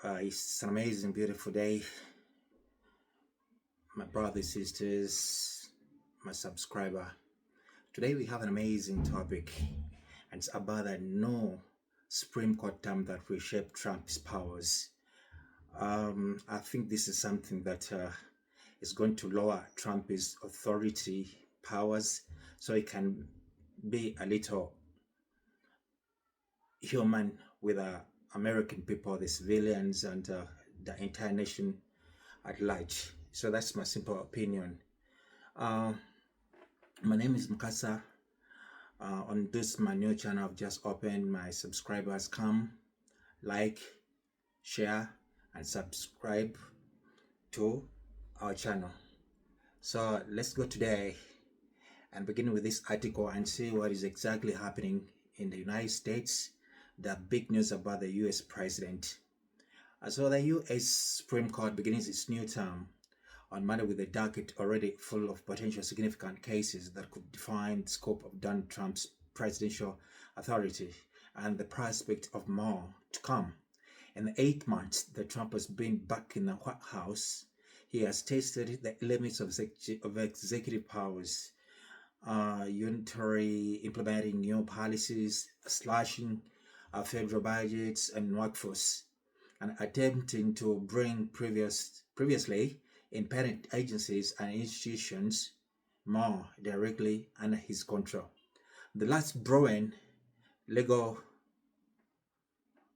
It's an amazing, beautiful day. My brothers, sisters, my subscriber. Today we have an amazing topic, and it's about the no Supreme Court term that reshaped Trump's powers. I think this is something that is going to lower Trump's authority powers so he can be a little human with American people, the civilians, and the entire nation at large. So that's my simple opinion. My name is Mukasa. On this my new channel, I've just opened. My subscribers come, like, share, and subscribe to our channel. So let's go today and begin with this article and see what is exactly happening in the United States. The big news about the US president. So the US Supreme Court begins its new term on Monday with a docket already full of potential significant cases that could define the scope of Donald Trump's presidential authority and the prospect of more to come. In the 8 months that Trump has been back in the White House, he has tested the limits of executive powers, unilaterally implementing new policies, slashing federal budgets and workforce, and attempting to bring previously independent agencies and institutions more directly under his control. The last brewing legal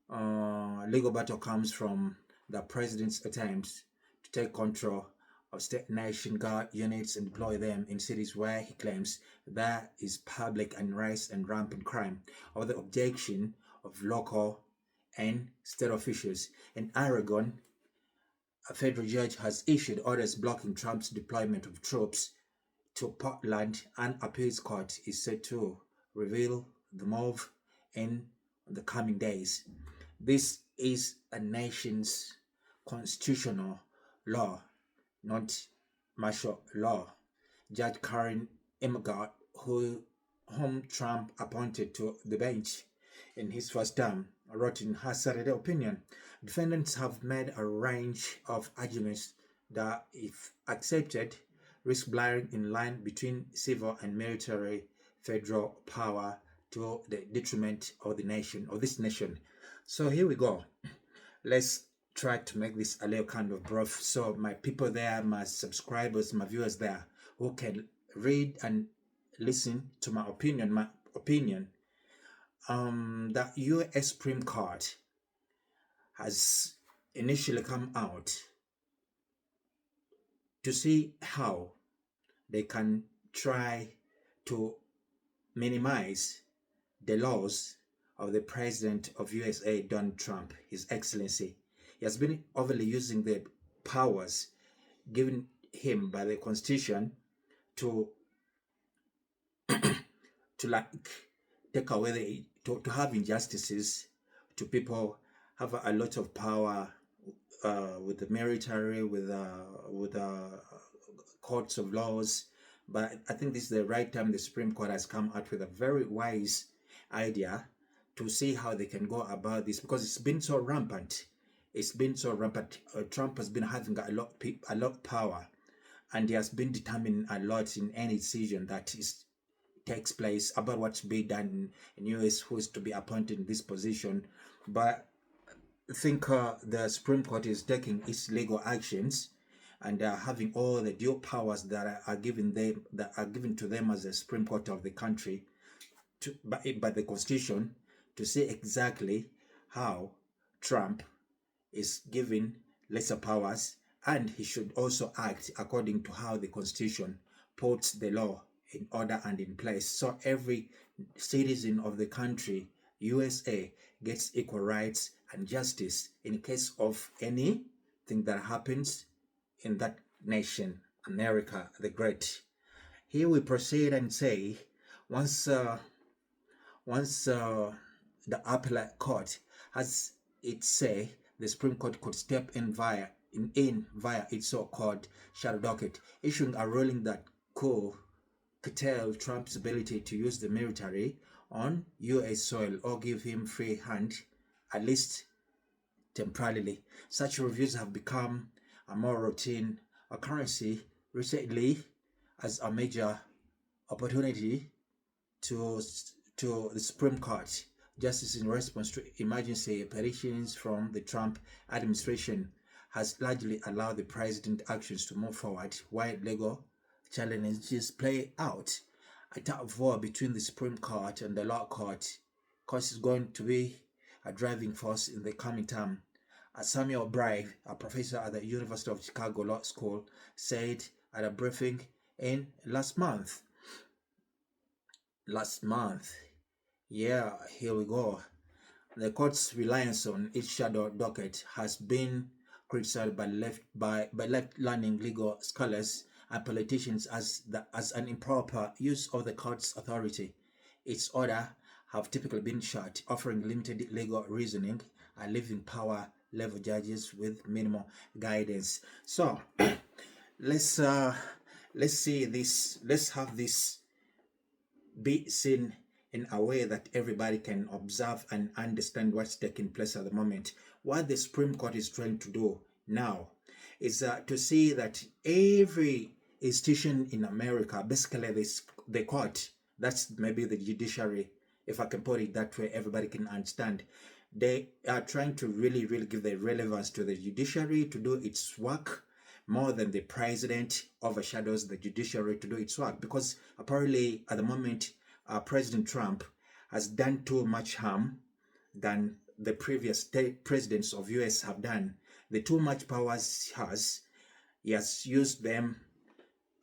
battle comes from the president's attempts to take control of state Nation Guard units and deploy them in cities where he claims there is public unrest and rampant crime, or the objection of local and state officials. In Oregon, a federal judge has issued orders blocking Trump's deployment of troops to Portland. An appeals court is set to reveal the move in the coming days. This is a nation's constitutional law, not martial law. Judge Karen Emmergard, whom Trump appointed to the bench in his first term, wrote in her Saturday opinion, defendants have made a range of arguments that, if accepted, risk blurring in line between civil and military federal power to the detriment of this nation. So here we go. Let's try to make this a little kind of brief, so my people there, my subscribers, my viewers there, who can read and listen to my opinion. The US Supreme Court has initially come out to see how they can try to minimize the laws of the President of USA, Donald Trump, His Excellency. He has been overly using the powers given him by the Constitution to take away to have injustices, to people have a lot of power with the military, with courts of laws. But I think this is the right time the Supreme Court has come out with a very wise idea to see how they can go about this, because it's been so rampant. Trump has been having a lot of power, and he has been determining a lot in any decision that takes place about what's to be done in US, who is to be appointed in this position. But I think the Supreme Court is taking its legal actions and having all the due powers that are given to them as the Supreme Court of the country by the Constitution, to see exactly how Trump is given lesser powers, and he should also act according to how the Constitution puts the law in order and in place. So every citizen of the country, USA, gets equal rights and justice in case of anything that happens in that nation, America the Great. Here we proceed and say, once the appellate court has its say, the Supreme Court could step in via its so-called shadow docket, issuing a ruling that could curtail Trump's ability to use the military on US soil or give him free hand, at least temporarily. Such reviews have become a more routine occurrence recently as a major opportunity to the Supreme Court justice in response to emergency petitions from the Trump administration has largely allowed the president's actions to move forward while legal challenges play out. A tug of war between the Supreme Court and the law court is going to be a driving force in the coming term. Samuel Brave, a professor at the University of Chicago Law School, said at a briefing in last month. Yeah, here we go. The court's reliance on its shadow docket has been criticized by left-leaning legal scholars and politicians as an improper use of the court's authority. Its order have typically been short, offering limited legal reasoning and leaving power-level judges with minimal guidance. So let's see this. Let's have this be seen in a way that everybody can observe and understand what's taking place at the moment. What the Supreme Court is trying to do now is to see that every institution in America, basically the court, that's maybe the judiciary, if I can put it that way, everybody can understand. They are trying to really give the relevance to the judiciary to do its work more than the president overshadows the judiciary to do its work, because apparently at the moment President Trump has done too much harm than the previous presidents of US have done. The too much powers he has used them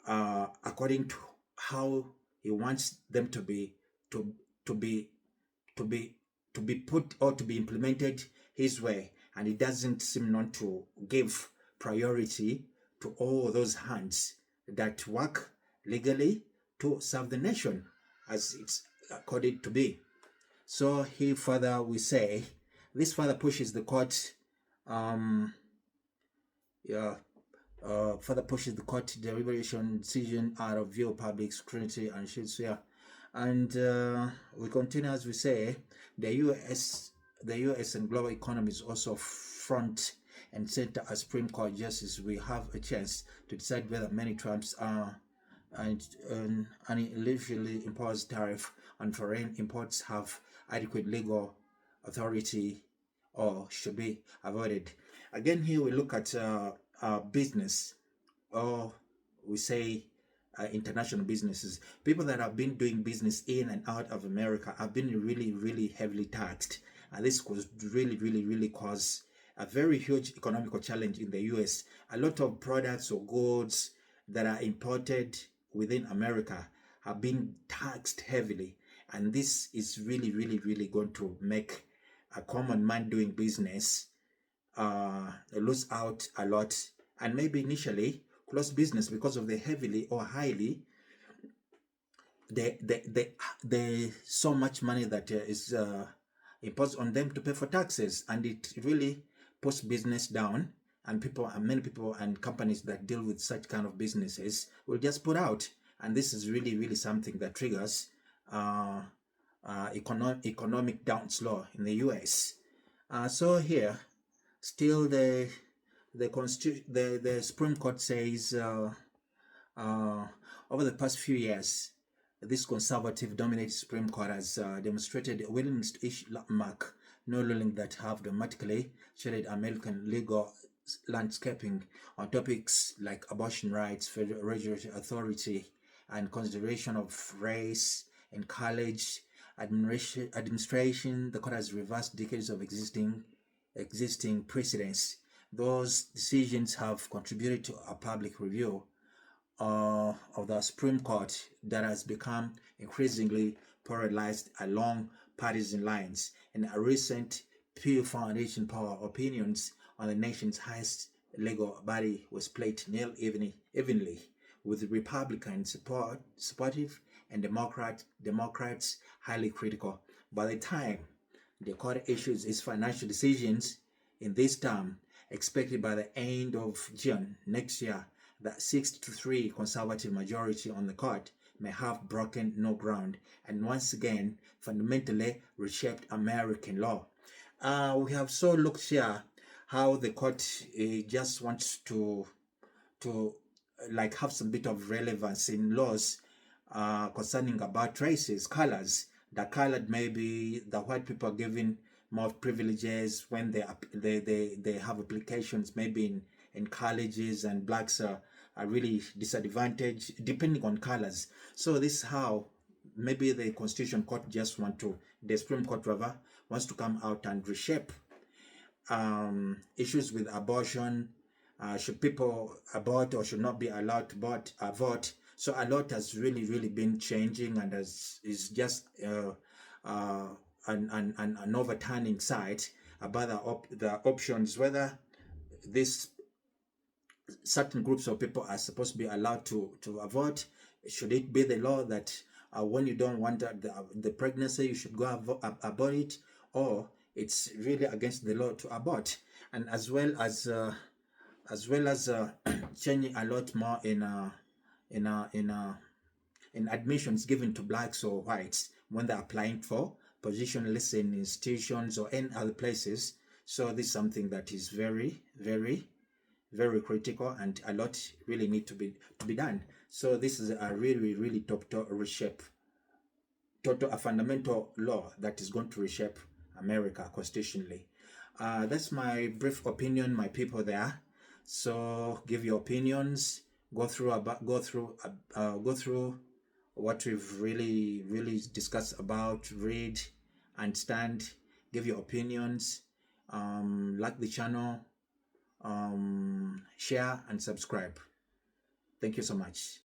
according to how he wants them to be put or to be implemented his way, and he doesn't seem not to give priority to all those hands that work legally to serve the nation as it's accorded to be. So he further pushes the court further pushes the court deliberation decision out of view of public scrutiny and judicial. And we continue as we say, the US and global economy is also front and center as Supreme Court justice. We have a chance to decide whether many Trumps are and any illegally imposed tariff on foreign imports have adequate legal authority or should be avoided. Again, here we look at business, or we say international businesses. People that have been doing business in and out of America have been really heavily taxed, and this could really cause a very huge economical challenge in the US. A lot of products or goods that are imported within America have been taxed heavily, and this is really going to make a common man doing business lose out a lot, and maybe initially close business because of the heavily or highly the so much money that is imposed on them to pay for taxes, and it really puts business down, and many people and companies that deal with such kind of businesses will just put out, and this is really something that triggers economic downslaw in the US. So here still the Supreme Court says over the past few years, this conservative dominated Supreme Court has demonstrated a willingness to issue landmark no ruling that have dramatically shifted American legal landscaping on topics like abortion rights, federal regulatory authority, and consideration of race in college administration. The court has reversed decades of existing precedents. Those decisions have contributed to a public review of the Supreme Court that has become increasingly polarized along partisan lines. In a recent Pew Foundation poll, opinions on the nation's highest legal body was split evenly, with Republicans supportive and Democrats highly critical. By the time the court issues its financial decisions in this term, expected by the end of June next year, the 6-3 conservative majority on the court may have broken no ground and once again fundamentally reshaped American law. We have so looked here how the court just wants to like have some bit of relevance in laws concerning about races, colors. The colored, maybe the white people are given more privileges when they have applications maybe in colleges, and blacks are really disadvantaged depending on colors. So this is how maybe the Constitution Court just want to, the Supreme Court rather, wants to come out and reshape issues with abortion. Should people abort or should not be allowed to vote? So a lot has really been changing, and is just an overturning side about the options whether this certain groups of people are supposed to be allowed to vote. Should it be the law that when you don't want the pregnancy, you should go abort it, or it's really against the law to abort? And as well as changing a lot more in admissions given to blacks or whites when they're applying for positions in institutions or in other places. So this is something that is very very critical, and a lot really need to be done. So this is a really total reshape, a fundamental law that is going to reshape America constitutionally. That's my brief opinion, my people there. So give your opinions, go through what we've really discussed about, read, understand, give your opinions, like the channel, share and subscribe. Thank you so much.